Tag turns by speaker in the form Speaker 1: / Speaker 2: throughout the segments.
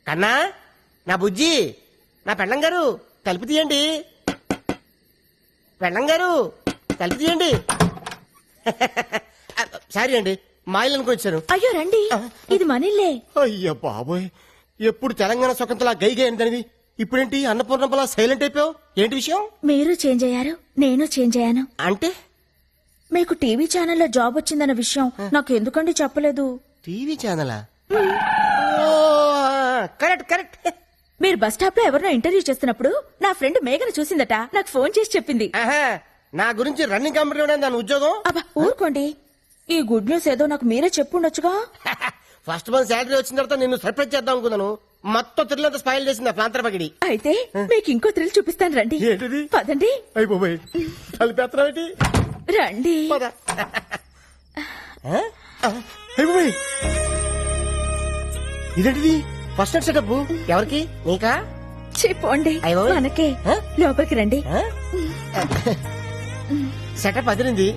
Speaker 1: కన్నా, నా బుజ్జి, నా పెళ్ళం గారు తలుపు తీయండి. పెళ్ళం గారు తలుపు తీయండి. సారీ అండి, మా ఇల్లు అనుకొచ్చాను.
Speaker 2: అయ్యో రండి, ఇది మనిల్లే.
Speaker 1: అయ్యో బాబోయ్, ఎప్పుడు తెలంగాణ స్వతంత్ర గైగా ఏంటనిది, ఇప్పుడేంటి అన్నపూర్ణంపలా సైలెంట్ అయిపోయావు? ఏంటి విషయం?
Speaker 2: మీరు చేంజ్ అయ్యారు, నేను చేంజ్ అయ్యాను.
Speaker 1: అంటే
Speaker 2: మీకు టీవీ ఛానల్లో జాబ్ వచ్చిందన్న విషయం నాకు ఎందుకండి చెప్పలేదు?
Speaker 1: టీవీ ఛానలా? Correct correct.
Speaker 2: మీరు బస్ స్టాప్ లో ఎవరినో ఇంటర్వ్యూ చేస్తున్నప్పుడు నా ఫ్రెండ్ మేఘను చూసిందట, నాకు ఫోన్ చేసి చెప్పింది.
Speaker 1: నా గురించి రన్నింగ్ కంపెనీ దాని ఉద్యోగం.
Speaker 2: అబ్బా ఊరుకోండి, ఈ గుడ్ న్యూస్ ఏదో నాకు మీరే చెప్పుండొచ్చుగా.
Speaker 1: ఫస్ట్ మంత్ శాలరీ వచ్చిన తర్వాత నిన్ను సర్ప్రైజ్ చేద్దాం అనుకున్నాను. మొత్తం థ్రిల్ స్పాయిల్ చేసింది ఆ ప్రాంతర పగిడి.
Speaker 2: అయితే మీకు ఇంకో థ్రిల్ చూపిస్తాను రండి.
Speaker 1: ఏంటిది?
Speaker 2: పదండి.
Speaker 1: అయిపోయి కలిపేత్రం
Speaker 2: రండి.
Speaker 1: ఇదేంటిది? ఫస్ట్ నైట్ సెటప్ ఎవరికి? నీకా?
Speaker 2: చెప్పండి మనకే. లోపలికి రండి.
Speaker 1: సెటప్ అదిరింది.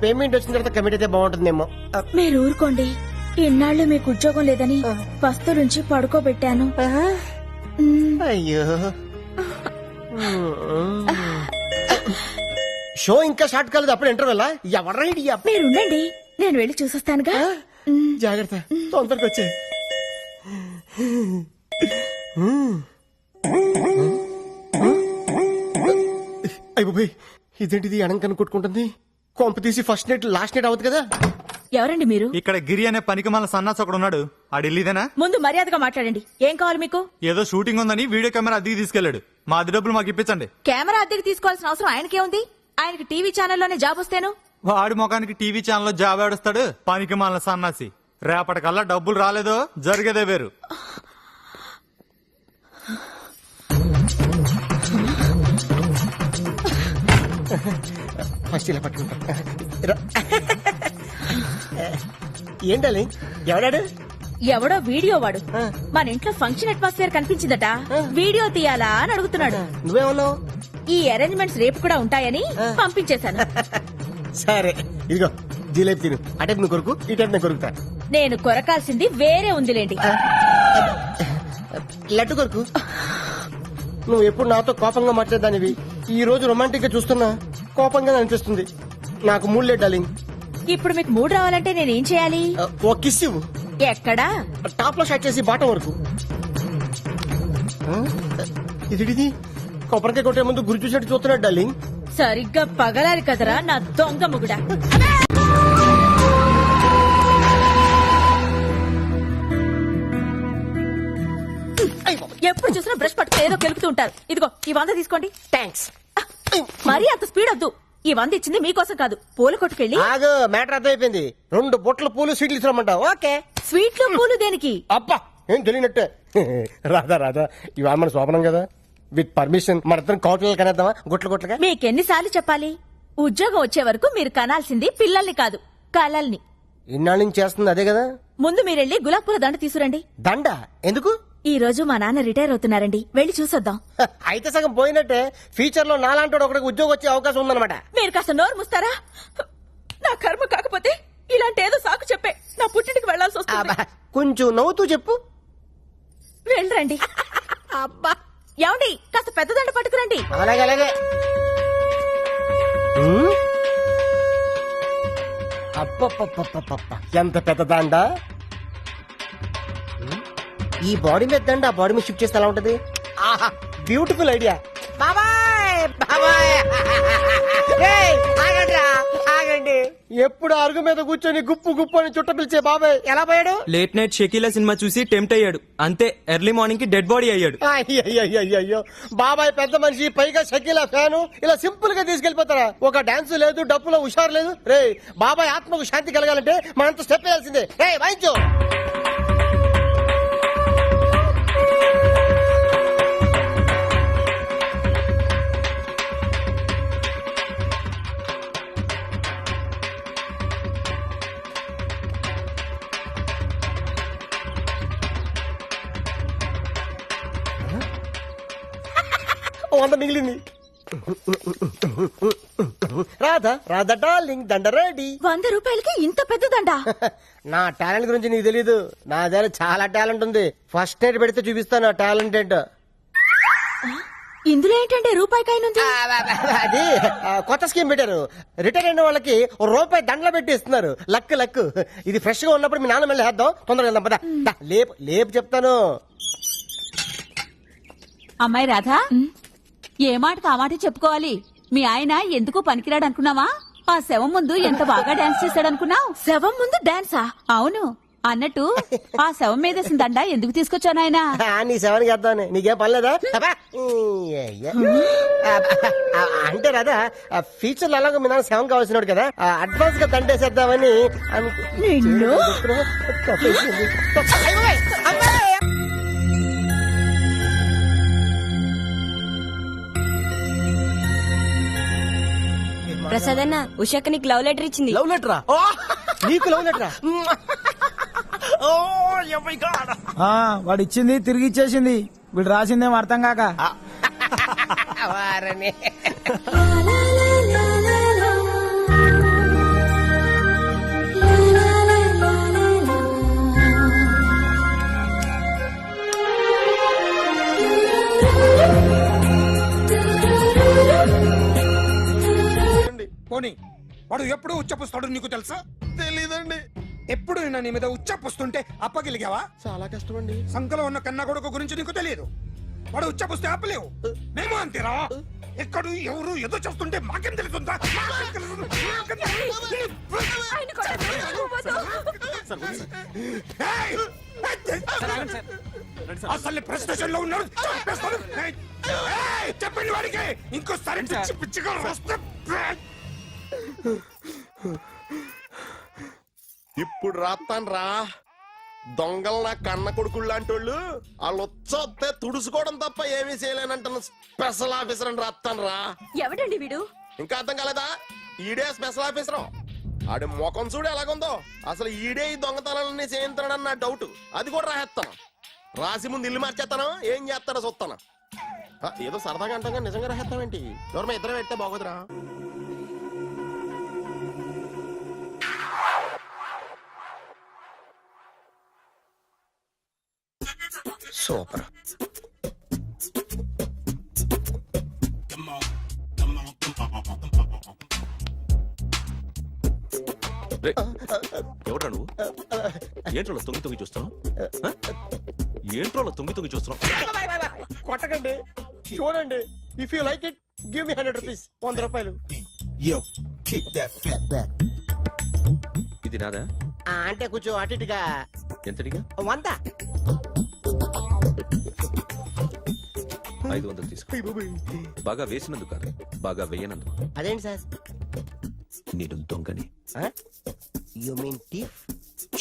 Speaker 1: పేమెంట్ వచ్చిన తర్వాత కమిట్ అయితే బాగుంటుందేమో.
Speaker 2: మీరు ఊరుకోండి, ఇన్నాళ్ళు మీకు ఉద్యోగం లేదని వస్తు నుంచి పడుకోబెట్టాను.
Speaker 1: అయ్యో, షో ఇంకా స్టార్ట్ కాలేదు, అప్పుడు ఇంటర్వెల్. ఎవరైనా
Speaker 2: మీరు ఉండండి, నేను వెళ్ళి చూసొస్తానుగా.
Speaker 1: జాగ్రత్త, తొందరగా వచ్చే. అయిపోయి ఇదేంటిది? అడంకని కొట్టుకుంటుంది. కొంప తీసి ఫస్ట్ నైట్ లాస్ట్ నైట్ అవుతుంది కదా.
Speaker 2: ఎవరండి మీరు?
Speaker 3: ఇక్కడ గిరి అనే పనికి మన సన్నాస్ ఒకడు ఉన్నాడు. ఆ ఢిల్లీదేనా?
Speaker 2: ముందు మర్యాదగా మాట్లాడండి. ఏం కావాలి మీకు?
Speaker 3: ఏదో షూటింగ్ ఉందని వీడియో కెమెరా అద్దెకి తీసుకెళ్లాడు. మా అద్దె డబ్బులు మాకు ఇప్పించండి.
Speaker 2: కెమెరా అద్దెకి తీసుకోవాల్సిన అవసరం ఆయనకేముంది? ఆయనకి టీవీ ఛానల్లోనే జాబ్ వస్తేను.
Speaker 3: వాడి ముఖానికి టీవీ ఛానల్లో జాబ్ ఆడుస్తాడు పనికి మన సన్నాసి. రేపటికల్లా డబ్బులు రాలేదో జరిగేదే వేరు.
Speaker 1: ఫస్ట్ ఇలా పట్టుకుంటా. ఏంటది? ఎవడాడు?
Speaker 2: ఎవడో వీడియో వాడు మన ఇంట్లో ఫంక్షన్ అట్మాస్ఫియర్ కనిపించిందట, వీడియో తీయాలా అని అడుగుతున్నాడు.
Speaker 1: నువ్వేమన్నావు?
Speaker 2: ఈ అరేంజ్మెంట్స్ రేపు కూడా ఉంటాయని పంపించేశాను.
Speaker 1: సరే ఇదిగో జిలేబీ తిను. అటే నువ్వు కొరుకు, ఈ టైప్ నేను కొరుకుతా.
Speaker 2: నేను కొరకాల్సింది వేరే ఉందిలేండి.
Speaker 1: లడ్డు కొరుకు. నువ్వు ఎప్పుడు నాతో కోపంగా మాట్లాడదానివి, ఈ రోజు రొమాంటిక్ గా చూస్తున్నా కోపంగా అనిపిస్తుంది. నాకు మూడు లేదు డార్లింగ్.
Speaker 2: ఇప్పుడు మీకు మూడు రావాలంటే నేనేం చేయాలి?
Speaker 1: ఓ కిస్ ఇవ్వు.
Speaker 2: ఎక్కడా?
Speaker 1: టాప్ లో షాట్ చేసి బాటం వరకు. ఇది కొబ్బరికాయ కొట్టే ముందు గురి చూసినట్టు చూస్తున్నాడు డార్లింగ్.
Speaker 2: సరిగ్గా పగలాలి కదరా నా దొంగ ముగుడా. ఎప్పుడు చూసినా బ్రష్ పట్టుకుని ఏదో కెలుకుతూ ఉంటారు. ఇదిగో ఈ 100 తీసుకోండి.
Speaker 1: థ్యాంక్స్.
Speaker 2: మరీ అంత స్పీడ్ వద్దు. ఈ 100 ఇచ్చింది మీకోసం కాదు, పూల కొట్టుకెళ్ళి.
Speaker 1: ఆగు, మ్యాటర్ అర్థమైపోయింది. 2 బొట్ల పూలు స్వీట్లు ఇస్తామంటావు. ఓకే.
Speaker 2: స్వీట్లు పూలు దేనికి?
Speaker 1: అబ్బా ఏం తెలియనట్టే. రాధా ఇవాళ మన శోభనం కదా, విత్ పర్మిషన్ మన ఇద్దరం కౌటలు కనేద్దామా? గుట్లుగా
Speaker 2: మీకెన్నిసార్లు చెప్పాలి? ఉద్యోగం వచ్చే వరకు మీరు కనాల్సింది పిల్లల్ని కాదు, కలల్ని.
Speaker 1: ఇన్నాళ్ళ నుంచి చేస్తుంది అదే కదా.
Speaker 2: ముందు మీరెళ్ళి గులాబ్ పూల దండ తీసుకురండి.
Speaker 1: దండ ఎందుకు?
Speaker 2: ఈ రోజు మా నాన్న రిటైర్ అవుతున్నారండి, వెళ్ళి చూసొద్దాం.
Speaker 1: అయితే సగం పోయినట్టే. ఫ్యూచర్ లో నాలాంటి ఒకటికి ఉద్యోగం వచ్చే అవకాశం ఉందన్నమాట.
Speaker 2: మీరు కాస్త నోరు ముస్తారా? నా కర్మ కాకపోతే ఇలాంటి ఏదో సాకు చెప్పే నా పుట్టింటికి వెళ్లాల్సి వస్తుంది.
Speaker 1: కొంచెం నవ్వుతూ చెప్పు.
Speaker 2: వెళ్ళరండి.
Speaker 1: అబ్బా
Speaker 2: ఏమండి, కాస్త పెద్ద దండ పట్టుకురండి.
Speaker 1: అలాగే అలాగే. అప్ప ఎంత పెద్ద దండ. ఈ బాడీ మీద దండ ఆ బాడీ మీద షిఫ్ట్ చేస్తే ఎలా ఉంటది? ఆహా, బ్యూటిఫుల్ ఐడియా. బాబాయ్ బాబాయ్, ఆగండి. ఎప్పుడు అరుగు మీద కూర్చొని గుప్పు గుప్పు అని చుట్ట పిలిచే బాబాయ్ ఎలా పోయాడు?
Speaker 4: లేట్ నైట్ షకీలా సినిమా చూసి టెంప్ట్ అయ్యాడు, అంతే. ఎర్లీ మార్నింగ్ కి డెడ్ బాడీ అయ్యాడు.
Speaker 1: అయ్యో బాబాయ్ పెద్ద మనిషి, పైగా షకీలా ఫ్యాను. ఇలా సింపుల్ గా తీసుకెళ్లిపోతారా? ఒక డాన్స్ లేదు, డప్పులో హుషారు లేదు. రే బాబాయ్ ఆత్మకు శాంతి కలగాలంటే మనంత స్టెప్ వేయాల్సిందే. రే వాయించు. మిగిలింది. రాధా రాధా డార్లింగ్ దండ రెడీ.
Speaker 2: 100 రూపాయలకి ఇంత పెద్దదండా?
Speaker 1: నా టాలెంట్ గురించి నీకు తెలీదు. నా దగ్గర చాలా టాలెంట్ ఉంది. ఫస్ట్ ఎయిడ్ పెడితే చూపిస్తాను నా టాలెంట్ ఏంటో.
Speaker 2: ఇందులో ఏంటంటే రూపాయికాయనుంది.
Speaker 1: అది కొత్త స్కీమ్ పెట్టారు. రిటైర్ అయిన వాళ్ళకి రూపాయి దండలు పెట్టి ఇస్తున్నారు. Luck luck. ఇది ఫ్రెష్ గా ఉన్నప్పుడు మీ నాన్న మళ్ళీ వేద్దాం. తొందరగా వెళ్దాం పద. లేపు లేపు చెప్తాను.
Speaker 5: అమ్మాయి రాధా, ఏ మాటకు ఆ మాట చెప్పుకోవాలి. మీ ఆయన ఎందుకు పనికిరాడు అనుకున్నావా? ఆ శవం ముందు ఎంత బాగా డాన్స్ చేశాడనుకున్నావు?
Speaker 2: శవం ముందు డాన్సా?
Speaker 5: అవును. అన్నట్టు ఆ శవం మీదేసిన దండ ఎందుకు తీసుకొచ్చాను ఆయన?
Speaker 1: నీ సెవెన్కి వేద్దామని. నీకేం పర్లేదా? అంటే రాదా ఫ్యూచర్ లో అలాగే మీ నాన్న సెవెన్ కావాల్సినాడు కదా, అడ్వాన్స్ గా దండేసేద్దామని
Speaker 5: నిన్ను?
Speaker 6: ప్రసాద్ అన్న ఉషాకి నీకు లవ్ లెటర్ ఇచ్చింది.
Speaker 1: లవ్ లెటరా? నీకు లవ్ లెటరా?
Speaker 7: వాడు ఇచ్చింది తిరిగి ఇచ్చేసింది. వీడు రాసిందేమో అర్థం కాక.
Speaker 1: వారని.
Speaker 8: పోనీ వాడు ఎప్పుడు ఉచ్చపుస్తాడు నీకు తెలుసా?
Speaker 1: తెలీదండి.
Speaker 8: ఎప్పుడు నిన్న నీ మీద ఉచ్చపుస్తుంటే అప్పగిలిగావా?
Speaker 1: చాలా కష్టమండి.
Speaker 8: సంకలో ఉన్న కన్న కొడుకు గురించి నీకు తెలియదు. వాడు ఉచ్చపుస్తే ఆపలేవు. మేము అంతేరా. ఎక్కడు ఎవరు ఏదో చేస్తుంటే మాకేం తెలుస్తుందా? ఏయ్! అసలు ప్రెస్ స్టేషన్ లో ఉన్నాడు. చంపేస్తాను. ఏయ్! చెప్పండి వాడికి ఇంకోసారి పిచ్చి పిచ్చిగా వస్తే
Speaker 9: ఇప్పుడు రాత్తాను రా. దొంగలు నా కన్న కొడుకుళ్ళు లాంటి వాళ్ళు వాళ్ళు వచ్చొస్తే తుడుచుకోవడం తప్ప ఏమీ చేయలేనంటున్న స్పెషల్ ఆఫీసర్ అని రాత్తాను రా.
Speaker 2: ఎవడండి వీడు?
Speaker 9: ఇంకా అర్థం కాలేదా? ఈడే స్పెషల్ ఆఫీసర్. ఆడి ముఖం చూడు ఎలాగుందో. అసలు ఈడే ఈ దొంగతనాలన్నీ చేయించాడని నా డౌట్. అది కూడా రాసేస్తాను. రాసి ముందు ఇల్లు మార్చేస్తాను. ఏం చేస్తాడో చూస్తాను. ఏదో సరదాగా అంటాగా నిజంగా రాసేస్తామేంటి? ఎవరన్నా ఇద్దరం పెడితే బాగోదురా.
Speaker 1: సూపర్.
Speaker 9: ఎవడ్రా నువ్వు? ఏంట్రోలో తొంగి తొంగి చూస్తున్నావు? ఏంట్రోలో తొంగి తొంగి చూస్తున్నావు?
Speaker 1: కొట్టకండి, చూడండి. If you like it give me 100 rupees. 100 రూపాయలు.
Speaker 9: ఇది నాదా?
Speaker 1: అంటే కొంచెం అటు ఇటుగా.
Speaker 9: ఎంతడిగా?
Speaker 1: 100.
Speaker 9: 500 తీసుకో. బాగా వేసినందుకు కాదు, బాగా వేయనందుకు.
Speaker 1: అదేంటి సార్?
Speaker 9: నేను దొంగని.
Speaker 1: You mean thief?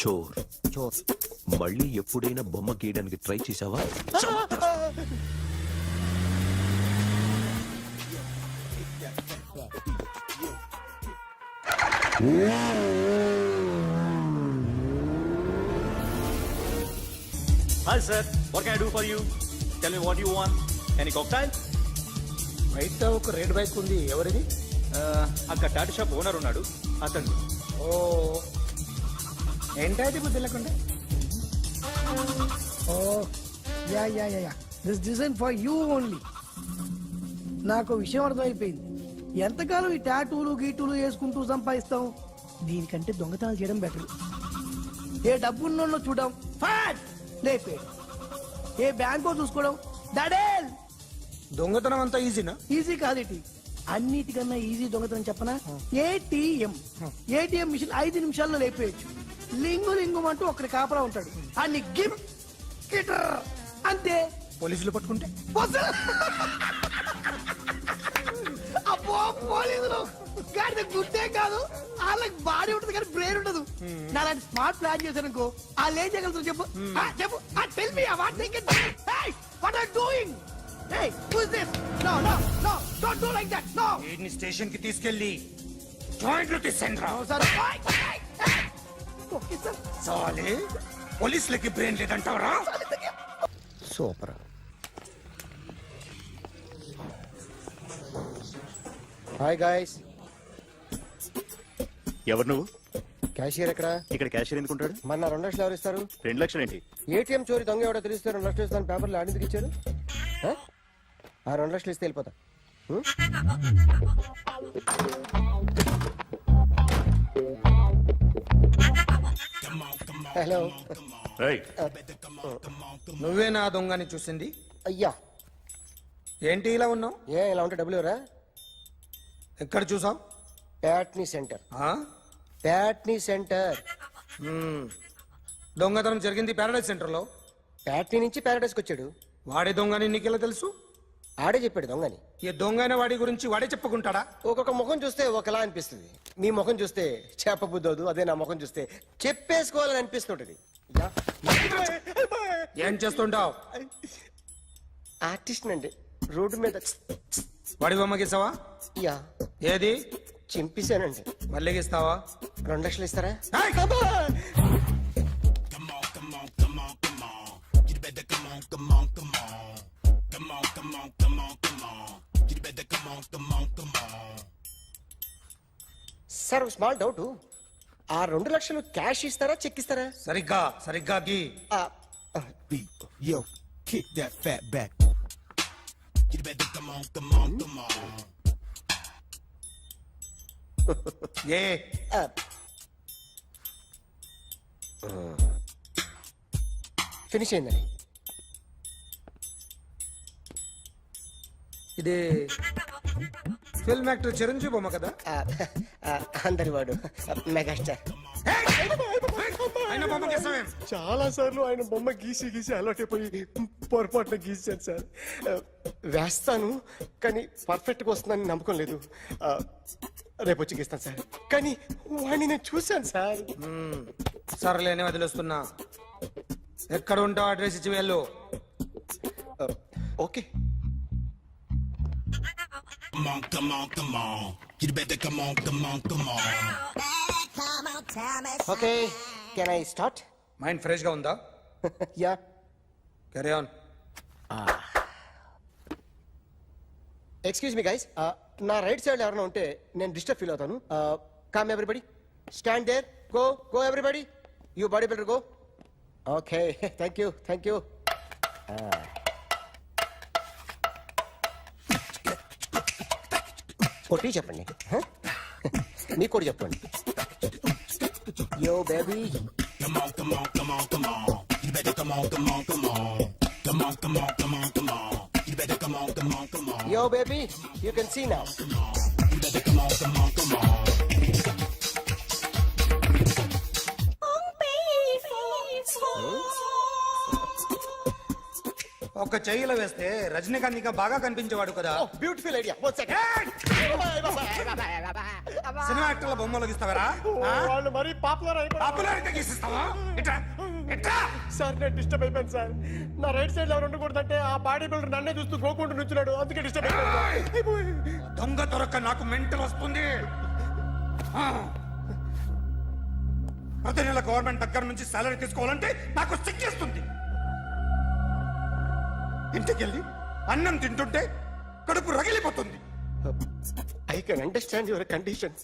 Speaker 9: చోర్.
Speaker 1: చోర్.
Speaker 9: మళ్ళీ ఎప్పుడైనా బొమ్మ గీయడానికి ట్రై చేసావా?
Speaker 10: Hi sir, what can I do for you? Tell me what you want. Any cocktail?
Speaker 8: బయట ఒక రెడ్ బైక్ ఉంది. ఎవరిది?
Speaker 10: అక్కడ టాటా షాప్ ఓనర్ ఉన్నాడు, అతను.
Speaker 8: ఓ ఏంటది బుద్ధి లేకుండా? Oh yeah yeah yeah yeah this design for you only. నాకు విషయం అర్థమైపోయింది. ఎంతకాలం ఈ టాటూలు గీటూలు వేసుకుంటూ సంపాదిస్తాం? దీనికంటే దొంగతనాలు చేయడం బెటర్. ఏ డబ్బున్నోళ్ళు చూడడం ఫాట్ లేపే, ఏ బ్యాంకో చూసుకోవడం దడేల్. దొంగతనం అంతా ఈజీనా? ఈజీ కాదేటి, అన్నిటికన్నా ఈజీ దొంగతనం చెప్పనా? ఏటీఎం. ఏటీఎం మిషన్ 5 నిమిషాల్లో లేపేయచ్చు. లింగు లింగు అంటూ ఒకటి కాపలా ఉంటాడు. అన్ని గిమ్ గిటర్ అంతే. పోలీసులు పట్టుకుంటే అబ్బో పోలీసులు గాడి గుట్టే కాదు, వాళ్ళకి బాడీ ఉంటుంది కానీ బ్రెయిన్ ఉండదు. నాలాంటి స్మార్ట్ ప్లాన్ చేశానుకో వాళ్ళు ఏం చేయగలుగుతారు చెప్పు? చెప్పు. Tell me what they can do. Hey what are doing? Hey who is this? No no no don't do like that. No.
Speaker 10: వీడిని స్టేషన్ కి తీసుకెళ్ళి జాయింట్లు తీసేంద్రా.
Speaker 8: Sir okay sir.
Speaker 10: చాలే, పోలీసులకి బ్రెయిన్ లేదంటావరా?
Speaker 1: సూపర్. Hi guys.
Speaker 10: ఎవరు నువ్వు?
Speaker 1: క్యాషియర్ ఎక్కడ?
Speaker 10: ఇక్కడ క్యాషియర్ ఎందుకుంటాడు?
Speaker 1: మన 2 లక్షలు ఎవరు ఇస్తారు?
Speaker 10: 2 లక్షలు ఏంటి?
Speaker 1: ఏటీఎం చోరీ దొంగ ఎవడో తెలిస్తే 2 లక్షలు ఇస్తాను పేపర్లు ఆడిందుకు ఇచ్చారు. ఆ 2 లక్షలు ఇస్తే వెళ్ళిపోతా. హలో.
Speaker 10: రైట్.
Speaker 7: నువ్వే నా దొంగని చూసింది?
Speaker 1: అయ్యా
Speaker 7: ఏంటి ఇలా ఉన్నావు?
Speaker 1: ఇలా ఉంటే డబ్బులు ఎవరా?
Speaker 7: ఎక్కడ చూసావు?
Speaker 1: ప్యాట్నీ సెంటర్. ప్యాట్నీ సెంటర్.
Speaker 7: దొంగతనం జరిగింది పారాడైజ్ సెంటర్ లో.
Speaker 1: ప్యాట్నీ నుంచి ప్యారడైస్కి వచ్చాడు.
Speaker 7: వాడే దొంగని నీకెలా తెలుసు?
Speaker 1: ఆడే చెప్పాడు దొంగని.
Speaker 7: ఈ దొంగైన వాడి గురించి వాడే చెప్పుకుంటాడా?
Speaker 1: ఒక్కొక్క ముఖం చూస్తే ఒకలా అనిపిస్తుంది. మీ ముఖం చూస్తే చెప్పబుద్దోదు, అదే నా ముఖం చూస్తే చెప్పేసుకోవాలని అనిపిస్తుంటది.
Speaker 7: ఏం చేస్తుంటావు?
Speaker 1: ఆర్టిస్ట్ అండి. రోడ్డు మీద
Speaker 7: వాడి బొమ్మ గీసావా?
Speaker 1: యా
Speaker 7: ఏది?
Speaker 1: చింపేశానండి.
Speaker 7: మళ్ళీ గీస్తావా?
Speaker 1: 2 లక్షలు ఇస్తారా? సార్ స్మాల్ డౌట్, ఆ 2 లక్షలు క్యాష్ ఇస్తారా చెక్ ఇస్తారా?
Speaker 7: సరిగ్గా సరిగ్గా గీ.
Speaker 1: Yo, kick that fat back.
Speaker 7: A
Speaker 1: finish అయిందండి.
Speaker 7: ఇది ఫిల్మ్ యాక్టర్ చిరంజీవి బొమ్మ కదా?
Speaker 1: అందరి వాడు మెగాస్టార్.
Speaker 7: ఆయన బొమ్మ గీసావేం?
Speaker 1: చాలా సార్లు ఆయన బొమ్మ గీసి గీసి అలవాటైపోయి పొరపాటున గీసాను సార్. వేస్తాను కానీ పర్ఫెక్ట్ గా వస్తుందని నమ్మకం లేదు. రేపు వచ్చి గీస్తాను సార్. కానీ వాడిని నేను చూశాను సార్.
Speaker 7: సర్లేని వదిలేస్తున్నా. ఎక్కడ ఉంటావు అడ్రస్ ఇచ్చి వెళ్ళు.
Speaker 1: Okay. Okay, can I start?
Speaker 7: Mind fresh గా ఉందా?
Speaker 1: Yeah.
Speaker 7: Carry on.
Speaker 1: Excuse me guys, నా రైట్ సైడ్ ఎవరైనా ఉంటే నేను డిస్టర్బ్ ఫీల్ అవుతాను. Come everybody, stand there, go go everybody, you body builder go. Okay, thank you thank you. కొట్టి చెప్పండి, మీకు కూడా చెప్పండి. Yo baby, yo baby, you can see now.
Speaker 7: ఒక చెయ్యిలో వేస్తే రజనీకాంత్ ఇంకా బాగా కనిపించేవాడు కదా.
Speaker 1: Oh, beautiful idea. One second.
Speaker 7: Cinema యాక్టర్ల బొమ్మలు గీస్తావరా?
Speaker 1: వాళ్ళు మరీ పాపులర్ అయిపోయారు.
Speaker 7: పాపులారిటీ గీసిస్తావా? ఇట్రా ఇట్రా.
Speaker 1: సార్ నేను డిస్టర్బ్ అయిపోయాను సార్. నా రైట్ సైడ్ ఎవరు ఉండకూడదంటే ఆ బాడీ బిల్డర్ నన్నే చూస్తూ గోకుంటూ నుంచున్నాడు, అందుకే డిస్టర్బ్ అయిపోయాను.
Speaker 7: దొంగ దొరక్క నాకు మెంటల్ వస్తుంది. ప్రతి నెల గవర్నమెంట్ దగ్గర నుంచి సాలరీ తీసుకోవాలంటే నాకు సిగ్గేస్తుంది. ఇంటికెళ్ళి అన్నం తింటుంటే కడుపు రగిలిపోతుంది.
Speaker 1: I can understand your conditions,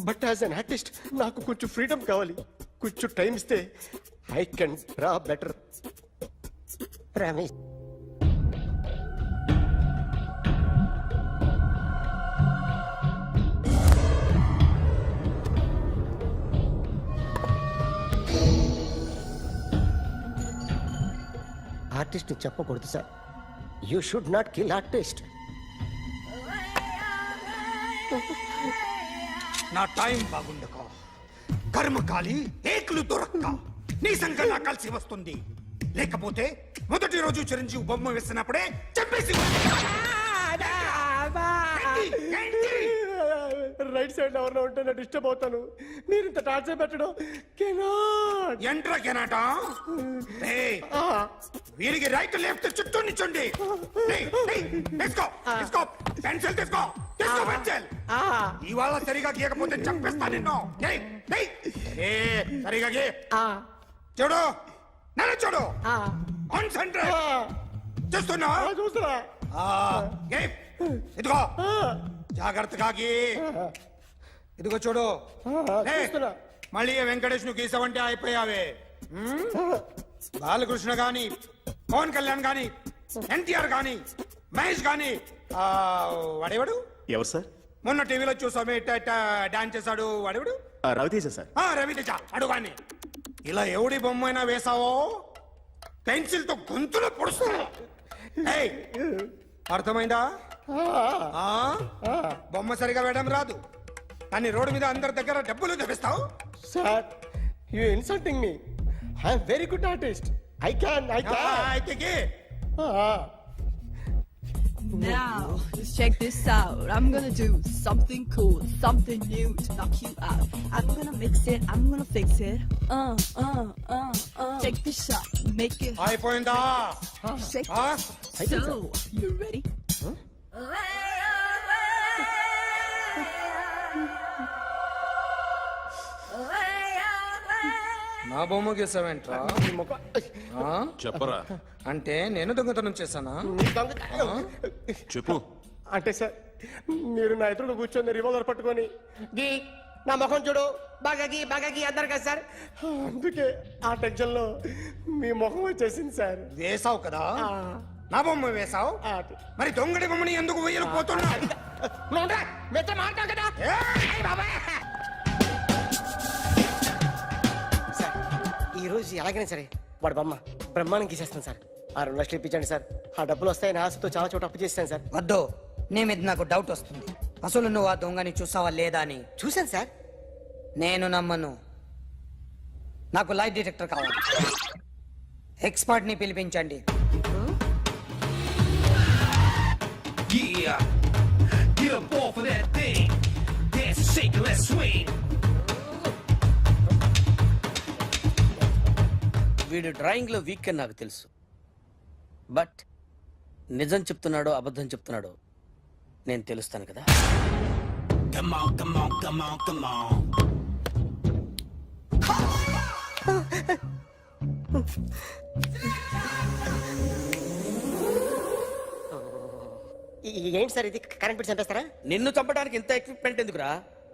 Speaker 1: but as an artist నాకు కొంచెం ఫ్రీడమ్ కావాలి. కొంచెం టైం ఇస్తే I can draw better. Promise. Artist చెప్పకూడదు sir. You should not kill artist.
Speaker 7: నా టైం బాగుండక కర్మకాలి ఏకులు దొరక్క నీ సంఖ్య నాకు కలిసి వస్తుంది. లేకపోతే మొదటి రోజు చిరంజీవి బొమ్మ వేసినప్పుడే చెప్పేసి
Speaker 1: రైట్ సైడ్ ఎవరిలో ఉంటే నేను డిస్టర్బ్ అవుతాను. మీరు ఇంత టార్చర్ పెట్టడం
Speaker 7: ఎంట్రా కెనాట. వీరికి రైట్ లెఫ్ట్ చుట్టూ నిచ్చండి. తీసుకో పెన్సిల్ తీసుకో పెన్సిల్. ఇవాళ సరిగా గీయకపోతే చంపేస్తా నిన్ను. సరిగా గీ. చూడు నన్ను చూడు. కాన్సంట్రేట్ చూస్తున్నా.
Speaker 1: చూస్తున్నా.
Speaker 7: ఇదిగో జాగ్రత్తగా గీ. ఇదిగో చూడు లే.
Speaker 1: చూస్తున్నా.
Speaker 7: మళ్ళీ వెంకటేష్ ను గీసావంటే అయిపోయావే. బాలకృష్ణ గాని, పవన్ కళ్యాణ్ గాని, ఎన్టీఆర్ గాని, మహేష్ గాని, వాడేవాడు
Speaker 10: ఎవరు సార్?
Speaker 7: మొన్న టీవీలో చూసామే డాన్స్ చేశాడు వాడేవాడు?
Speaker 10: రవితేజ సార్.
Speaker 7: రవితేజ అడుగాని. ఇలా ఎవడి బొమ్మ అయినా వేసావో పెన్సిల్ తో గొంతులో పొడుస్తున్నా. ఏయ్, అర్థమైందా? ఆ? బొమ్మ సరిగా వేయడం రాదు కానీ రోడ్డు మీద అందరి దగ్గర డబ్బులు తెప్పిస్తావు.
Speaker 1: Sir you insulting me. I'm very good artist. I can.
Speaker 7: అయితే గీ.
Speaker 2: Now, let's check this out. I'm gonna do something cool, something new to knock you out. I'm gonna mix it, I'm gonna fix it. Take this shot, make it hot.
Speaker 7: అయిపోయిందా?
Speaker 2: Shake
Speaker 7: ఆ?
Speaker 2: it. So, you ready?
Speaker 7: నా బొమ్మ గీసావేంట్రా?
Speaker 10: చెప్పరా.
Speaker 7: అంటే నేను దొంగతనం చేశానా?
Speaker 10: చెప్పు.
Speaker 1: అంటే సార్ మీరు నా ఎదురు కూర్చొని రివాల్వర్ పట్టుకొని గీ నా ముఖం చూడు బాగా గీ అన్నారు కదా సార్. అందుకే ఆ టెన్షన్ లో మీ ముఖం వచ్చేసింది సార్.
Speaker 7: వేసావు కదా, నా బొమ్మ వేసావు. మరి దొంగడి బొమ్మని ఎందుకు వేయలు పోతున్నా?
Speaker 1: సార్ ఈ రోజు ఎలాగైనా సరే వాడు బొమ్మ బ్రహ్మాండం గీసేస్తాను సార్. 6 లక్షలు ఇప్పించండి సార్. ఆ డబ్బులు వస్తాయని ఆశతో చాలా చోట అప్పు చేస్తాను సార్.
Speaker 11: వద్దు, నీ మీద నాకు డౌట్ వస్తుంది. అసలు నువ్వు ఆ దొంగని చూసావా లేదా అని.
Speaker 1: చూశాను సార్.
Speaker 11: నేను నమ్మను. నాకు లైట్ డిటెక్టర్ కావాలి. ఎక్స్పర్ట్ ని పిలిపించండి.
Speaker 12: వీడు డ్రాయింగ్ లో వీక్ అని నాకు తెలుసు, బట్ నిజం చెప్తున్నాడో అబద్ధం చెప్తున్నాడో నేను తెలుస్తాను కదా.
Speaker 1: ఏంటి సార్ ఇది? కరెంట్ బిల్ చంపేస్తారా?
Speaker 12: నిన్ను చంపడానికి ఇంత ఎక్విప్మెంట్ ఎందుకురా?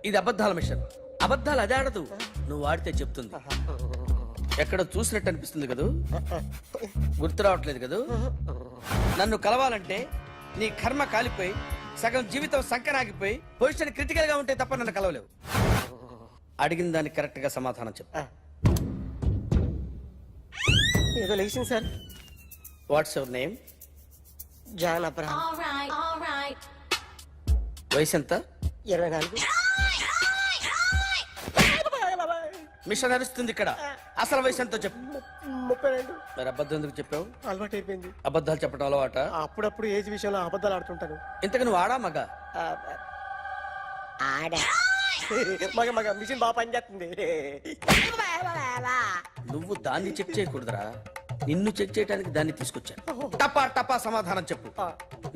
Speaker 12: ఇది అబద్ధాల మిషన్. అబద్ధాలు అదే ఆడదు, నువ్వు ఆడితే చెప్తుంది. ఎక్కడ చూసినట్టు అనిపిస్తుంది కదూ, గుర్తు రావట్లేదు కదూ. నన్ను కలవాలంటే నీ కర్మ కాలిపోయి సగం జీవితం సంకరాగిపోయి పొజిషన్ క్రిటికల్ గా ఉంటే తప్ప నన్ను కలవలేవు. అడిగిన దానికి కరెక్ట్ గా సమాధానం చెప్పు.
Speaker 1: ఏదో లేచింది sir.
Speaker 12: What's your name?
Speaker 1: John Abraham.
Speaker 12: వయసు ఎంత?
Speaker 1: 24.
Speaker 12: మిషన్ నడుస్తుంది ఇక్కడ. అసలు వయసు ఎంతో చెప్పు.
Speaker 1: 32.
Speaker 12: మరి అబద్ధం ఎందుకు చెప్పావు?
Speaker 1: అలవాటు అయిపోయింది.
Speaker 12: అబద్ధాలు చెప్పడం అలవాట?
Speaker 1: అప్పుడప్పుడు ఏజ్ విషయంలో అబద్ధాలు ఆడుతుంటాను.
Speaker 12: ఇంతకు నువ్వు ఆడా మగ?
Speaker 1: ఆడా. మగ మిషన్ బాగా పనిచేస్తుంది.
Speaker 12: నువ్వు దాన్ని చెక్ చేయకూడదురా, నిన్ను చెక్ చేయడానికి దాన్ని తీసుకొచ్చాను. టపా టపా సమాధానం చెప్పు.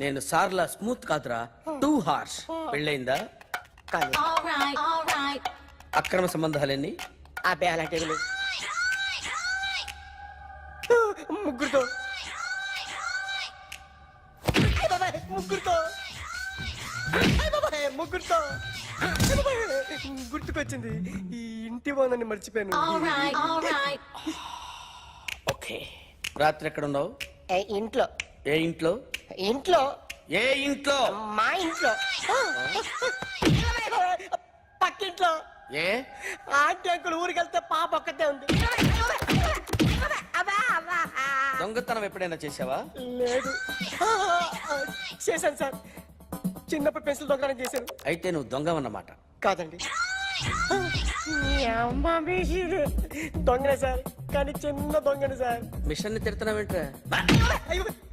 Speaker 12: నేను సార్లా స్మూత్ కాదురా, టూ హార్ష్. పెళ్ళయిందా? అక్రమ సంబంధాలన్నీ?
Speaker 1: అబ్బే అలాంటి ముగ్గురుతో గుర్తుకొచ్చింది. ఈ ఇంటి బాగుందని మర్చిపోయాను.
Speaker 12: ఓకే. రాత్రి ఎక్కడ ఉన్నావు?
Speaker 1: ఇంట్లో.
Speaker 12: ఏ ఇంట్లో?
Speaker 1: ఇంట్లో.
Speaker 12: ఏ ఇంట్లో?
Speaker 1: మా ఇంట్లో. పక్కింట్లో.
Speaker 12: ఏ
Speaker 1: ఆంటీ అంకుల్ ఊరికి వెళ్తే పాప ఒక్కతే ఉంది.
Speaker 12: దొంగతనం ఎప్పుడైనా చేసావా?
Speaker 1: లేదు. చేశాను సార్. చిన్నప్పుడు పెన్సిల్ దొంగతనం చేశాను.
Speaker 12: అయితే నువ్వు దొంగవన్నమాట.
Speaker 1: కాదండి, దొంగనే సార్, కానీ చిన్న దొంగనే సార్.
Speaker 12: మిషన్ ని తిడుతున్నావేంట్రా?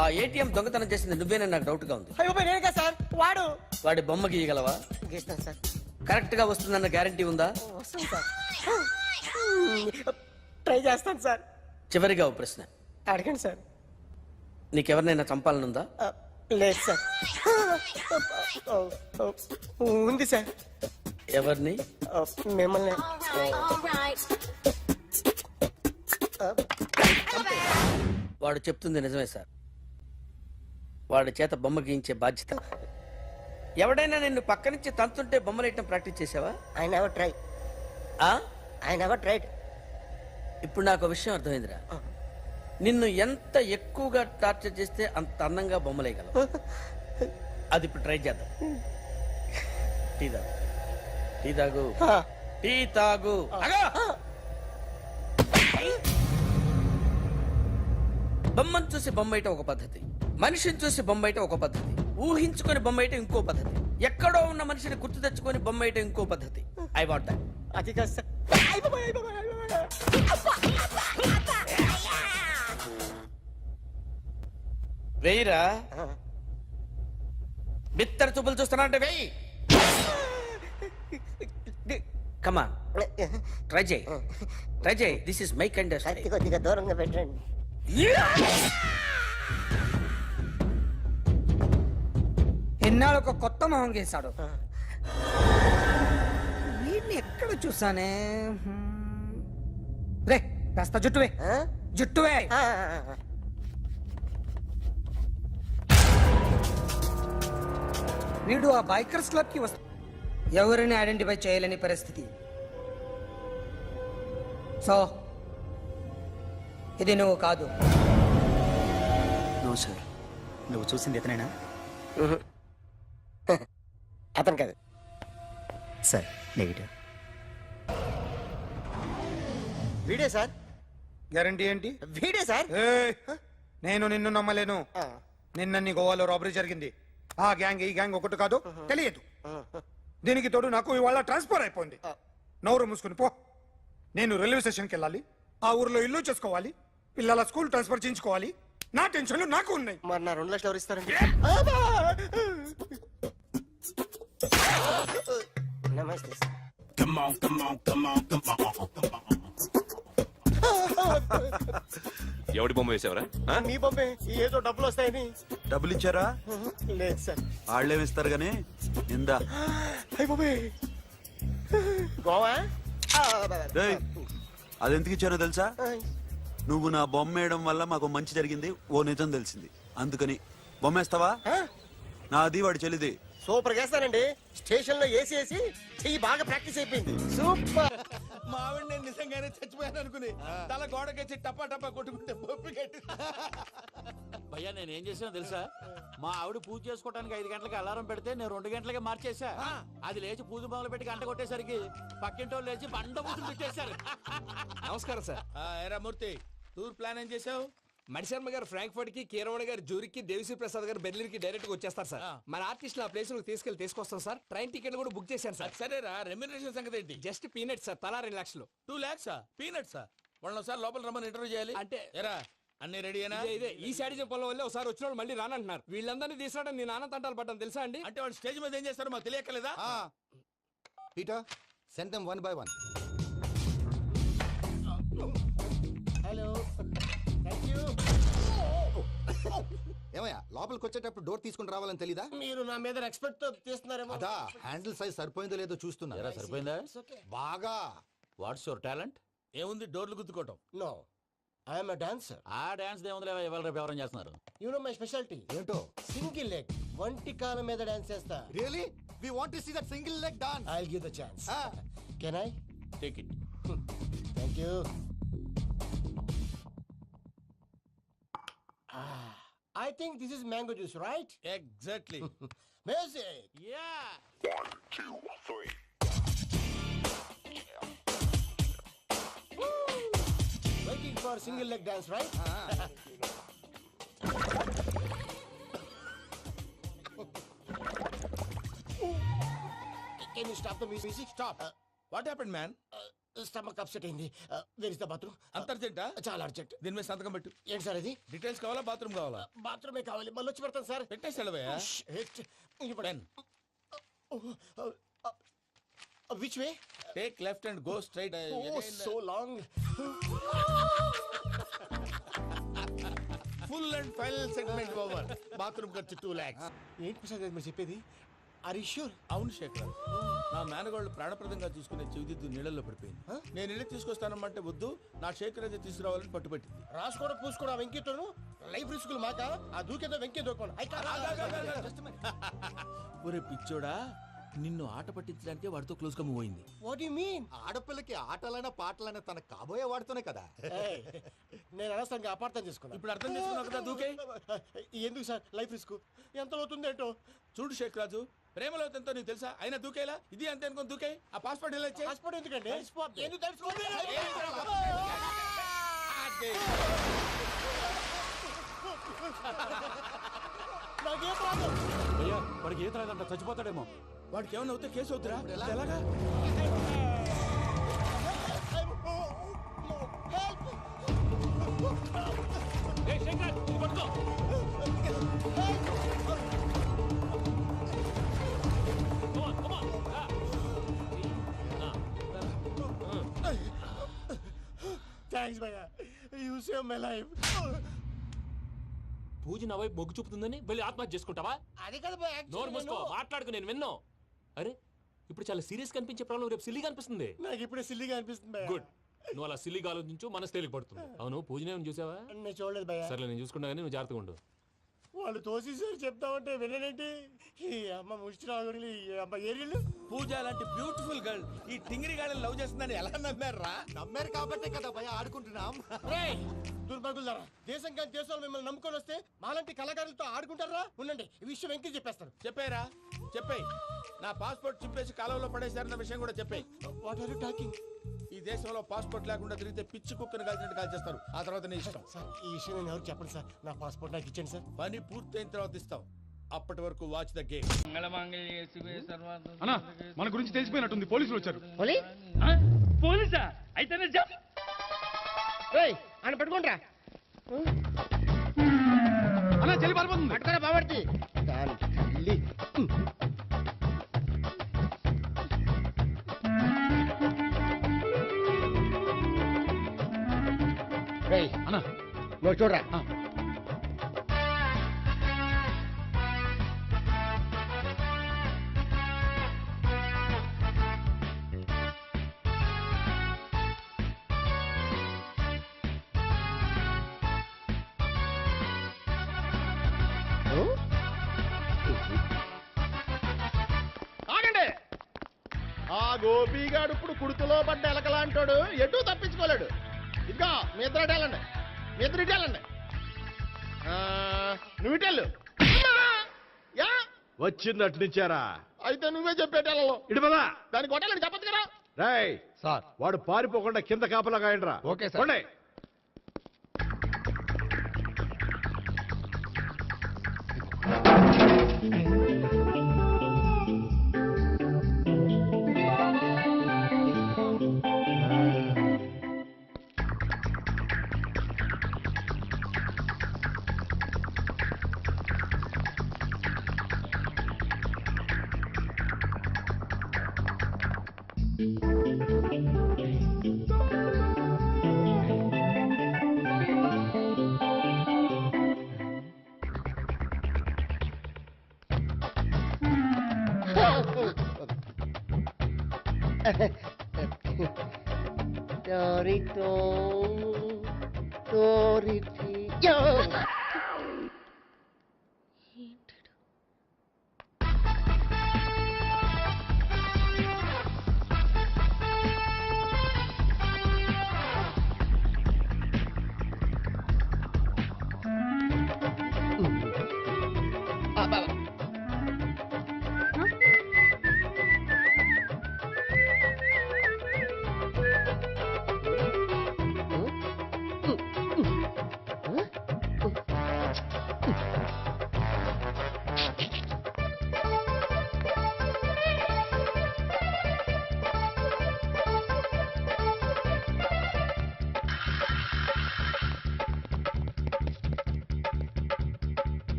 Speaker 12: ఆ ఏటీఎం దొంగతనం చేసింది నువ్వేనని నాకు డౌట్ గా ఉంది.
Speaker 1: అయ్యో నేనే కదా సార్.
Speaker 12: వాడి బొమ్మ గీయగలవా?
Speaker 1: గీస్తాను సార్.
Speaker 12: కరెక్ట్ గా వస్తుందన్న గ్యారంటీ ఉందా?
Speaker 1: వస్తాను సార్. ట్రై చేస్తాను సార్.
Speaker 12: చివరిగా ఓ ప్రశ్న
Speaker 1: అడగండి సార్.
Speaker 12: నీకెవరినైనా చంపాలనుందా?
Speaker 1: లేదు సార్. ఉంది సార్.
Speaker 12: ఎవరిని?
Speaker 1: మిమ్మల్ని.
Speaker 12: వాడు చెప్తుంది నిజమే సార్. వాడి చేత బొమ్మ గీయించే బాధ్యత ఎవడైనా నిన్ను పక్క నుంచి తంతుంటే బొమ్మలేయటం ప్రాక్టీస్ చేసావా?
Speaker 11: I never try. I never tried.
Speaker 12: ఇప్పుడు నాకు విషయం అర్థమైందిరా. నిన్ను ఎంత ఎక్కువగా టార్చర్ చేస్తే అంత అందంగా బొమ్మలేయగలవు. అది ఇప్పుడు ట్రై చేద్దాం. టీ తాగు, టీ తాగు, టీ తాగు. బొమ్మను చూసి బొమ్మేయటం ఒక పద్ధతి, మనిషిని చూసి బొమ్మేయటం ఒక పద్ధతి, ఊహించుకొని బొమ్మేయటం ఇంకో పద్ధతి, ఎక్కడో ఉన్న మనిషిని గుర్తు తెచ్చుకొని బొమ్మేయటం ఇంకో పద్ధతి. I want that.
Speaker 1: అది కాదు సార్.
Speaker 12: వెయ్యిరా. బిత్తర చూపులు చూస్తున్నా అంటే వెయ్యి. కమా, ట్రై చేయి, ట్రై చేయి. This is my kind.
Speaker 11: కొద్దిగా దూరంగా పెట్టండి. ఎన్నాళ్ళు ఒక కొత్త మొహం గీశాడు. వీడిని ఎక్కడ చూసానే? రే కాస్త జుట్టువే, జుట్టువే. వీడు ఆ బైకర్స్ క్లబ్ కి వస్తా, ఎవరిని ఐడెంటిఫై చేయలేని పరిస్థితి. సో ఇది నువ్వు కాదు.
Speaker 10: నో సార్, నువ్వు చూసింది ఇతనేనా?
Speaker 11: అతను కాదు
Speaker 10: సార్, నెగిటివ్.
Speaker 1: వీడే సార్.
Speaker 7: గ్యారంటీ ఏంటి?
Speaker 1: వీడే సార్.
Speaker 7: నేను నిన్ను నమ్మలేను. నిన్న నీ గోవాలో రాబరీ జరిగింది. ఆ గ్యాంగ్ ఈ గ్యాంగ్ ఒకటి కాదు, తెలియదు. దీనికి తోడు నాకు ఇవాళ ట్రాన్స్ఫర్ అయిపోయింది. నోరు మూసుకుని పో. నేను రైల్వే స్టేషన్కి వెళ్ళాలి, ఆ ఊర్లో ఇల్లు చేసుకోవాలి, పిల్లల స్కూల్ ట్రాన్స్ఫర్ చేయించుకోవాలి. నా టెన్షన్లు నాకు ఉన్నాయి.
Speaker 1: మరి నా 2 లక్షలు ఎవరు ఇస్తారండి?
Speaker 11: నమస్తే.
Speaker 9: ఎవడి బొమ్మ వేసావరా?
Speaker 1: నీ బొమ్మే. ఏదో డబ్బులు వస్తాయని.
Speaker 3: డబ్బులు ఇచ్చారా?
Speaker 1: లేదు సార్.
Speaker 3: వాళ్ళేమిస్తారు గానీ ఇందా.
Speaker 1: అయ్య బాబే, గోవా.
Speaker 3: అదెందుకు ఇచ్చారో తెలుసా? నువ్వు నా బొమ్మ వేయడం వల్ల మాకు మంచి జరిగింది, ఓ నిజం తెలిసింది. అందుకని బొమ్మేస్తావా? నాది వాడి చెల్లిది.
Speaker 1: సూపర్ చేస్తానండి. స్టేషన్ లో ఏసీ వేసి చెయ్యి బాగా ప్రాక్టీస్ అయిపోయింది. సూపర్.
Speaker 7: మా ఆవిడ నేను నిజంగానే చచ్చిపోయాను అనుకుని తల గోడకొచ్చి టపా టపా కొట్టుకుంటే బొప్పి కట్టి.
Speaker 10: భయ్యా నేను ఏం చేసానో తెలుసా? మా ఆవిడ పూజ చేసుకోవడానికి 5 గంటలకి అలారం పెడితే నేను 2 గంటలకి మార్చేసా. అది లేచి పూజ మొదలు పెట్టి గంట కొట్టేసరికి పక్కింటి వాళ్ళు లేచి బండ పూజలు పెట్టేశారు.
Speaker 7: నమస్కారం సార్. ఏరా మూర్తి, టూర్ ప్లాన్ ఏం చేసావు?
Speaker 13: మణిశర్మ గారు ఫ్రాంక్ఫర్ట్ కి, కీరవాణ గారు జూరిక్ కి, దేవిశ్రీ ప్రసాద్ గారు బెర్లిన్ కి డైరెక్ట్ గా వచ్చేస్తారు సార్. మన ఆర్టిస్ట్ ఆ ప్లేస్ తీసుకొస్తాం సార్. ట్రైన్ టికెట్ కూడా బుక్ చేశాను సార్.
Speaker 7: సరేరా, రెమ్యూనరేషన్ సంగతి ఏంటి?
Speaker 13: జస్ట్ పీనట్ సార్, తలా 2 లక్షలు.
Speaker 7: 2 lakhs పీనట్సా? వాళ్ళని ఒకసారి లోపల రమ్మని ఇంటర్వ్యూ చేయాలి.
Speaker 13: అంటే
Speaker 7: ఎరా అన్ని రెడీనా?
Speaker 13: ఇదే ఈ శాడిజం పొలం వల్ల ఒకసారి వచ్చిన వాళ్ళు మళ్ళీ రానంటున్నారు. వీళ్ళందరినీ తీసుకురావడం నేను నాన్న తంటాలు పడ్డాను తెలుసా అండి.
Speaker 7: అంటే వాళ్ళు స్టేజ్ మీద ఏం చేస్తారో మాకు తెలియక్కలేదా?
Speaker 1: Peter, send them 1 by 1. Hello, thank you.
Speaker 14: ఏమయ్యా, లోపలికి వచ్చేటప్పుడు డోర్ తీసుకుని రావాలని తెలీదా?
Speaker 1: మీరు నా మీద ఎక్స్పెక్ట్ తో తీస్తున్నారేమో.
Speaker 14: అదా హ్యాండిల్ సైజ్ సరిపోయిందో లేదో చూస్తున్నా.
Speaker 10: సరిపోయిందా?
Speaker 14: బాగా.
Speaker 10: What's your talent?
Speaker 7: ఏముంది, డోర్లు గుద్దుకోవటం.
Speaker 1: No, I am a dancer.
Speaker 10: ఆ డాన్స్ దేవుందిలే, ఇవాళ రేపు ఎవరైనా చేస్తున్నారు.
Speaker 1: You know my speciality.
Speaker 14: ఏంటో?
Speaker 1: సింగిల్ లెగ్, వంటి కాలం మీద డాన్స్ చేస్తా.
Speaker 14: Really? We want to see that single leg dance.
Speaker 1: I will give the chance. Can I?
Speaker 10: Take it.
Speaker 1: Thank you. I think this is mango juice, right?
Speaker 7: Exactly.
Speaker 1: Music.
Speaker 10: Yeah.
Speaker 9: 1, 2, 3.
Speaker 1: Waiting for single leg dance, right? Can you stop the music?
Speaker 7: Stop. What happened, man?
Speaker 1: Stomach upset అయింది. Where is the bathroom?
Speaker 7: అంత అర్జెంటా?
Speaker 1: చాలా urgent.
Speaker 7: దీని మీద సంతకం పెట్టు.
Speaker 1: ఏంటి sir ఇది?
Speaker 7: Details కావాలా, బాత్రూమ్ కావాలా?
Speaker 1: బాత్రూమే కావాలి. మళ్ళీ వచ్చి పెడతాను sir.
Speaker 7: పెట్టేసాడవయ్యా.
Speaker 1: Which way?
Speaker 7: Take left and go straight.
Speaker 1: Oh, so long.
Speaker 7: Full and final segment over. Bathroom ఖర్చు 2 lakhs.
Speaker 1: ఏంటి ప్రసాద్ గారు మీరు చెప్పేది?
Speaker 12: అవును శేఖర్, నా మేనగోళ్ళు ప్రాణప్రదంగా చూసుకునే చెవిదిద్దు నీళ్ళల్లో పడిపోయింది. నేను ఇల్లు తీసుకొస్తానమ్మంటే వద్దు, నా శేఖర్ అయితే తీసుకురావాలని పట్టుబట్టింది.
Speaker 1: రాసుకోవడం పూసుకోవడం వెంకీతోను లైఫ్ రిస్కులు మాక ఆ దూకేదో వెంకీ దూకోండి.
Speaker 12: ఒరే పిచ్చోడా, నిన్ను ఆట పట్టించడానికి వాడితో క్లోజ్ గా మూవ్ అయింది.
Speaker 1: What you mean?
Speaker 14: ఆడపిల్లకి ఆటలైనా పాటలైనా తన కాబోయే వాడుతూనే కదా.
Speaker 1: నేను అనవసరంగా అపార్థం చేసుకున్నాను.
Speaker 12: ఇప్పుడు అర్థం చేసుకున్నావు కదా, దూకే.
Speaker 1: ఎందుకు సార్ లైఫ్ రిస్క్ ఎంత అవుతుంది ఏంటో?
Speaker 12: చూడు శేఖర్ రాజు, ప్రేమలో ఎంతో నీకు తెలుసా? అయినా దూకేలా, ఇది అంతే అనుకుని దూకే. ఆ పాస్పోర్ట్ ఎలా ఇచ్చే?
Speaker 1: పాస్పోర్ట్ ఎందుకండి? ఎందుకు తెలుసుకోండి? నాకేం రాదు.
Speaker 10: భయ్యా వాడికి ఈత రాదంట, చచ్చిపోతాడేమో.
Speaker 12: వాడికి ఏమైనా అవుతే కేసు అవుతురా? ఎలాగా?
Speaker 1: థ్యాంక్స్ భయ్యా, యూ సేవ్ మై లైఫ్.
Speaker 10: పూజ నా వైపు మొగ్గు చూపుతుందని వెళ్ళి ఆత్మహత్య చేసుకుంటావా?
Speaker 1: అది కదా భయ్యా,
Speaker 10: నోరు మూసుకో, మాట్లాడుకు, నేను విన్నో. అరే ఇప్పుడు చాలా సీరియస్ కనిపించే ప్రాబ్లం రేపు సిల్లీగా అనిపిస్తుంది.
Speaker 1: నాకు ఇప్పుడే సిల్లీగా అనిపిస్తుంది భయ్యా.
Speaker 10: గుడ్, నువ్వు అలా సిల్లీగా ఆలోచించు, మనసు తేలిక పడుతుంది. అవును పూజనే చూసావా?
Speaker 1: నేను చూడలేదు భయ్యా.
Speaker 10: సరే నేను చూసుకుంటా కానీ నువ్వు జాగ్రత్తగా ఉండు.
Speaker 1: వాళ్ళు తోసేసారు చెప్తామంటే విననేంటి? ఈ అమ్మ ముష్టి రాగుడి అమ్మ ఏరియలు.
Speaker 12: పూజ లాంటి బ్యూటిఫుల్ గర్ల్ ఈ టింగిరి గాళ్ళని లవ్ చేస్తుందని ఎలా నమ్మారా?
Speaker 14: నమ్మారు కాబట్టే కదా భయ ఆడుకుంటున్నాం.
Speaker 1: దుర్భగులారా, దేశం కానీ దేశంలో మిమ్మల్ని నమ్ముకొని వస్తే మాలాంటి కళాకారులతో ఆడుకుంటారా? ఉండండి, ఈ విషయం వెంకీ చెప్పేస్తాను.
Speaker 12: చెప్పారా? చెప్పేయ్. నా పాస్పోర్ట్ చింపేసి కాలంలో పడేశారన్న విషయం కూడా చెప్పేయ్.
Speaker 1: What are you talking?
Speaker 12: ఈ దేశంలో పాస్పోర్ట్ లేకుండా తిరిగితే పిచ్చి కుక్కను కాల్చినట్టు కాల్చేస్తారు. ఆ తర్వాత నీ ఇష్టం.
Speaker 1: సార్ ఈ విషయం నేను ఎవరు చెప్పండి సార్. నా పాస్పోర్ట్ నాకు ఇచ్చేయండి సార్.
Speaker 12: పని పూర్తయిన తర్వాత ఇస్తాం. అప్పటి వరకు వాచ్ ద గేమ్.
Speaker 13: అన్నా మన గురించి తెలిసిపోయినట్టుంది, పోలీసులు వచ్చారు.
Speaker 8: పోలీసా? అయితేనే జప్. ఏయ్ అని పట్టుకుంటా.
Speaker 13: అన్నా చెల్లి పారిపోతుంది.
Speaker 8: పట్టుకోరా బావర్తి.
Speaker 13: అన్నా
Speaker 8: నువ్వు చూడరా.
Speaker 9: ఆగండి. ఆ గోపిగాడు ఇప్పుడు కుడుకులో పడ్డ ఎలకలాంటాడు, ఎటు తప్పించుకోలేడు. ఇంకా మీ ఇద్దరు వెళ్ళండి, మీ ఇద్దరు ఇటు వెళ్ళండి. నువ్వు ఇటు వెళ్ళు. యా
Speaker 14: వచ్చిందటు నుంచారా?
Speaker 9: అయితే నువ్వే చెప్పేటెళ్ళలో
Speaker 14: ఇటు పదా.
Speaker 9: దాన్ని కొట్టాలని చెప్పచ్చు కదా.
Speaker 14: రేయ్ సార్, వాడు పారిపోకుండా కింద కాపలా కాయండిరా.
Speaker 13: Okay sir.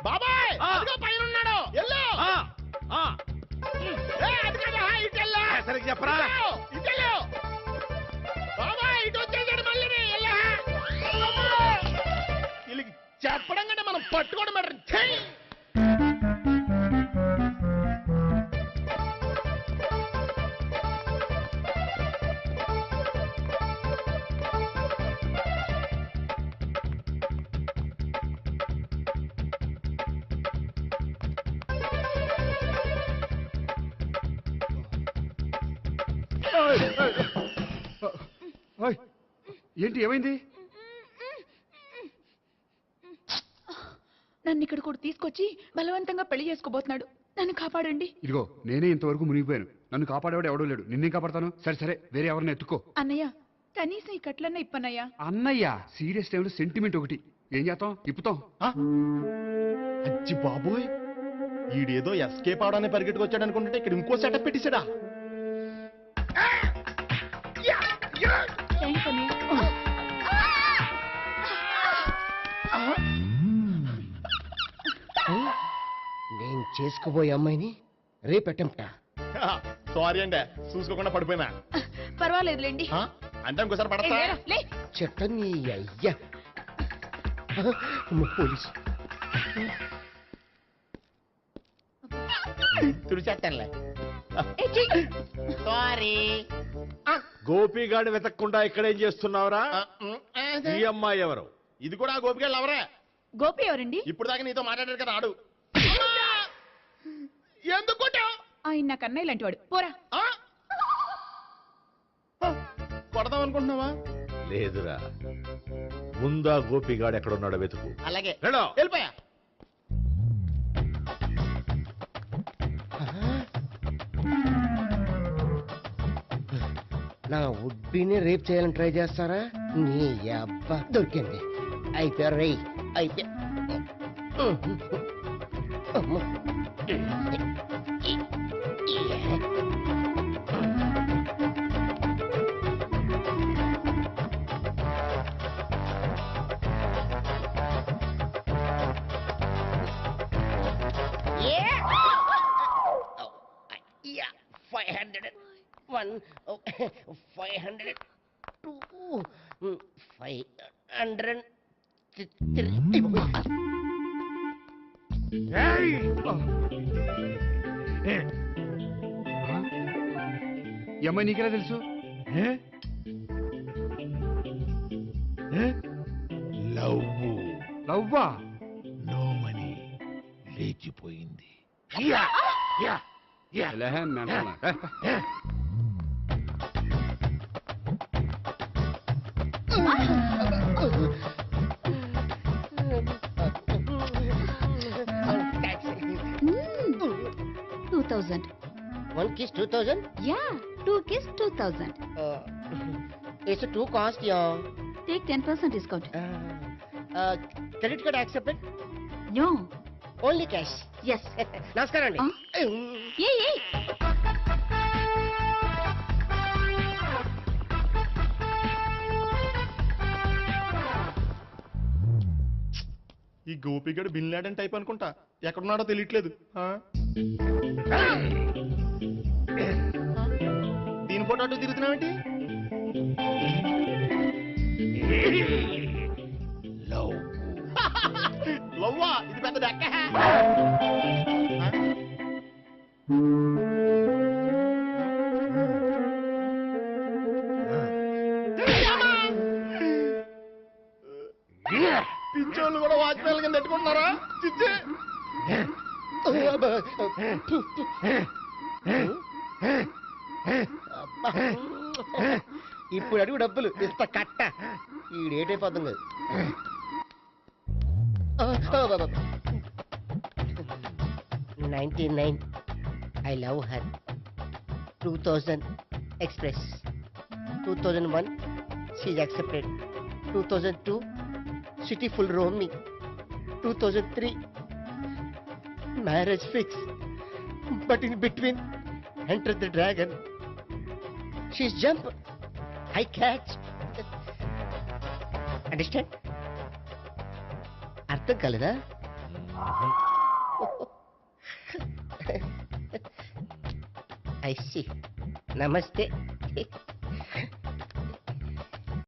Speaker 9: బాబాయ్ అదిగో పైన ఉన్నాడు. ఎల్లు. అది కదా ఇటు వెళ్ళు.
Speaker 14: సరిగ్గా చెప్పరా?
Speaker 9: ఇటు వెళ్ళు. బాబాయ్ ఇటు వచ్చేసాడు మళ్ళీ. వీళ్ళకి చెప్పడం కంటే మనం పట్టుకోండి మేడం
Speaker 14: ఏంటి ఏమైంది?
Speaker 2: నన్ను ఇక్కడ కూడా తీసుకొచ్చి బలవంతంగా పెళ్లి చేసుకోబోతున్నాడు. నన్ను కాపాడండి.
Speaker 14: ఇదిగో నేనే ఇంతవరకు మునిగిపోయాను. నన్ను కాపాడేవాడు ఎవడో లేడు. నిన్నేం కాపాడతాను? సరే సరే, వేరే ఎవరిని ఎత్తుకో.
Speaker 2: అన్నయ్య, కనీసం ఈ కట్లన్నా ఇప్పన్నయ్యా.
Speaker 14: అన్నయ్య సీరియస్ టైంలో సెంటిమెంట్ ఒకటి. ఏం చేస్తాం? ఇప్పుతాం.
Speaker 9: అచ్చి బాబోయ్, ఈడేదో ఎస్కేప్ అవడానికి పరిగెట్టుకు వచ్చాడు అనుకుంటే ఇక్కడ ఇంకో సెటప్ పెట్టేశాడా?
Speaker 2: థ్యాంక్స్ అన్నయ్య.
Speaker 1: నేను చేసుకోబోయే అమ్మాయిని రేపెట్టంట.
Speaker 9: సారీ అండి, చూసుకోకుండా పడిపోయినా.
Speaker 2: పర్వాలేదులేండి.
Speaker 9: అంటే ఇంకోసారి పడతా.
Speaker 2: లే.
Speaker 1: చెట్టని అయ్యా పోలీసు తుడిచేస్తానులే. సారీ.
Speaker 14: గోపిగాడు వెతక్కుండా ఇక్కడేం చేస్తున్నావురా? ఈ అమ్మాయి ఎవరు?
Speaker 9: ఇది కూడా గోపిగాళ్ళు ఎవరే?
Speaker 2: గోపి ఎవరండి?
Speaker 9: ఇప్పుడు దాకా నీతో మాట్లాడారు కదా ఆడు. ఎందుకు
Speaker 2: ఆయన నాకు అన్నయ్య లాంటి వాడు. పోరా.
Speaker 9: కొడదాం అనుకుంటున్నావా?
Speaker 14: లేదురా, ముందా గోపిగాడు ఎక్కడున్నాడో వెతుకు.
Speaker 1: అలాగే
Speaker 14: వెళ్ళో.
Speaker 9: వెళ్ళిపోయా.
Speaker 1: నా ఉడ్బీని రేప్ చేయాలని ట్రై చేస్తారా? నీ అబ్బా దొరికింది. అయిపోయారు రేయ్, అయిపోయా.
Speaker 14: ఈ అమ్మాయి నీకెలా తెలుసు? లవ్వా?
Speaker 10: నో మనీ లేచిపోయింది.
Speaker 1: One kiss 2000?
Speaker 5: Yeah, 2 kiss 2000.
Speaker 1: It's a 2 cost, yeah.
Speaker 5: Take 10% discount.
Speaker 1: Credit card accepted?
Speaker 5: No.
Speaker 1: Only cash.
Speaker 5: Yes.
Speaker 1: నమస్కారం అండి.
Speaker 5: Hey.
Speaker 9: ఈ గోపిగడు బిన్ లాడెన్ టైప్ అనుకుంటా. ఎక్కడున్నాడో తెలియట్లేదు. దీని ఫోటో అటు తిరుగుతున్నావేంటి? లవ్వా? ఇది పెద్ద డెక్క. పింఛోళ్ళు కూడా వాచ్మెన్ కింద పెట్టుకుంటున్నారా? చిచ్చే.
Speaker 1: ఇప్పుడు అడుగు డబ్బులు ఇస్తా కట్ట. ఈ డేట్ అయిపోతుంది. 99 I love her. 2000 express. 2001 she's accepted. 2002 city full roaming. 2003 marriage fix. But in between entered the dragon. She's jump, I catch. Understand? అర్థం కాలేదా? I see. Namaste.